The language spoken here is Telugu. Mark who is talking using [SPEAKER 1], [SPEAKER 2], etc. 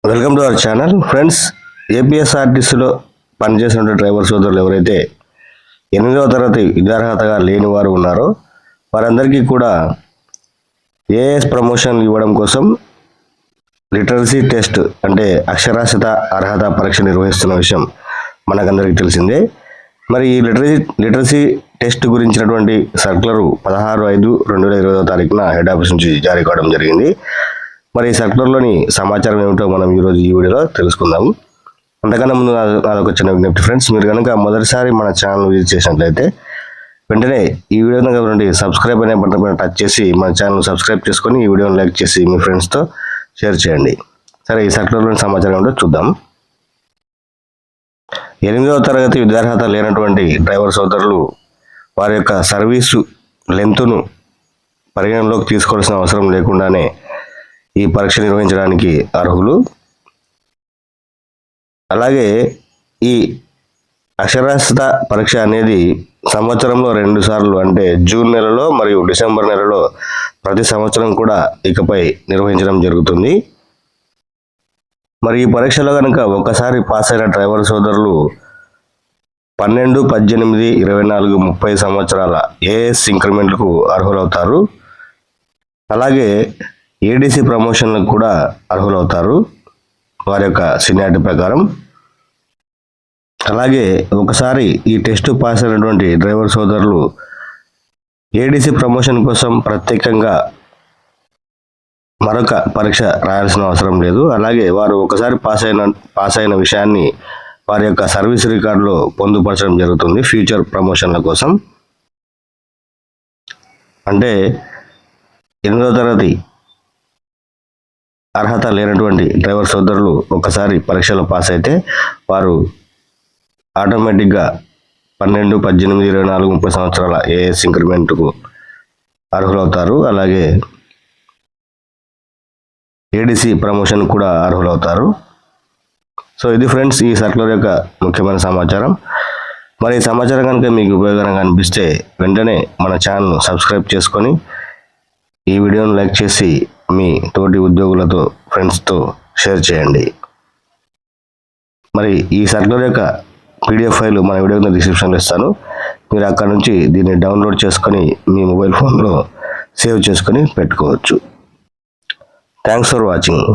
[SPEAKER 1] Welcome to our channel friends. ఏపీఎస్ఆర్టీసీలో పనిచేసిన డ్రైవర్ సోదరులు ఎవరైతే 8వ తరగతి విద్యార్హతగా లేని వారు ఉన్నారో వారందరికీ కూడా ఏఎస్ ప్రమోషన్లు ఇవ్వడం కోసం లిటరసీ టెస్ట్ అంటే అక్షరాస్యత అర్హత పరీక్ష నిర్వహిస్తున్న విషయం మనకందరికీ తెలిసిందే. మరి ఈ లిటరసీ టెస్ట్ గురించినటువంటి సర్కులరు 16/5/2020 తారీఖున హెడ్ ఆఫీస్ నుంచి జారీ కావడం జరిగింది. మరి ఈ సర్కులర్లోని సమాచారం ఏమిటో మనం ఈరోజు ఈ వీడియోలో తెలుసుకుందాము. అంతకన్నా ముందు నాదొక చిన్న విజ్ఞప్తి ఫ్రెండ్స్, మీరు కనుక మొదటిసారి మన ఛానల్ విజిట్ చేసినట్లయితే వెంటనే ఈ వీడియో నుండి సబ్స్క్రైబ్ అనే బటన్ పైన టచ్ చేసి మన ఛానల్ సబ్స్క్రైబ్ చేసుకొని ఈ వీడియోని లైక్ చేసి మీ ఫ్రెండ్స్తో షేర్ చేయండి. సరే, ఈ సర్కులర్లోని సమాచారం ఏమిటో చూద్దాం. 8వ తరగతి విద్యార్హత లేనటువంటి డ్రైవర్ సోదరులు వారి యొక్క సర్వీసు లెంత్ను పరిగణలోకి తీసుకోవాల్సిన అవసరం లేకుండానే ఈ పరీక్ష నిర్వహించడానికి అర్హులు. అలాగే ఈ అక్షరాస్యత పరీక్ష అనేది సంవత్సరంలో 2 సార్లు అంటే జూన్ నెలలో మరియు డిసెంబర్ నెలలో ప్రతి సంవత్సరం కూడా ఇకపై నిర్వహించడం జరుగుతుంది. మరి ఈ పరీక్షలో కనుక ఒకసారి పాస్ అయిన డ్రైవర్ సోదరులు 12, 18, 24, 30 సంవత్సరాల ఏఎస్ ఇంక్రిమెంట్లకు అర్హులవుతారు. అలాగే ఏడీసీ ప్రమోషన్లకు కూడా అర్హులవుతారు వారి యొక్క సీనియారిటీ ప్రకారం. అలాగే ఒకసారి ఈ టెస్ట్ పాస్ అయినటువంటి డ్రైవర్ సోదరులు ఏడీసీ ప్రమోషన్ కోసం ప్రత్యేకంగా మరొక పరీక్ష రాయాల్సిన అవసరం లేదు. అలాగే వారు ఒకసారి పాస్ అయిన విషయాన్ని వారి యొక్క సర్వీస్ రికార్డులో పొందుపరచడం జరుగుతుంది ఫ్యూచర్ ప్రమోషన్ల కోసం. అంటే 8వ తరగతి అర్హత లేనటువంటి డ్రైవర్ సోదరులు ఒకసారి పరీక్షలో పాస్ అయితే వారు ఆటోమేటిక్గా 12, 18, 24, 30 సంవత్సరాల ఏఎస్ ఇంక్రిమెంట్కు అర్హులవుతారు. అలాగే ఏడీసీ ప్రమోషన్ కూడా అర్హులవుతారు. సో ఇది ఫ్రెండ్స్ ఈ సర్కులర్ యొక్క ముఖ్యమైన సమాచారం. మరి ఈ సమాచారం కనుక మీకు ఉపయోగకరంగా అనిపిస్తే వెంటనే మన ఛానల్ సబ్స్క్రైబ్ చేసుకొని ఈ వీడియోను లైక్ చేసి మీ తోటి ఉద్యోగులతో ఫ్రెండ్స్తో షేర్ చేయండి. మరి ఈ సర్కులర్ యొక్క పీడిఎఫ్ ఫైల్ మన వీడియో డిస్క్రిప్షన్లో ఇస్తాను. మీరు అక్కడ నుంచి దీన్ని డౌన్లోడ్ చేసుకొని మీ మొబైల్ ఫోన్లో సేవ్ చేసుకొని పెట్టుకోవచ్చు. Thanks for watching.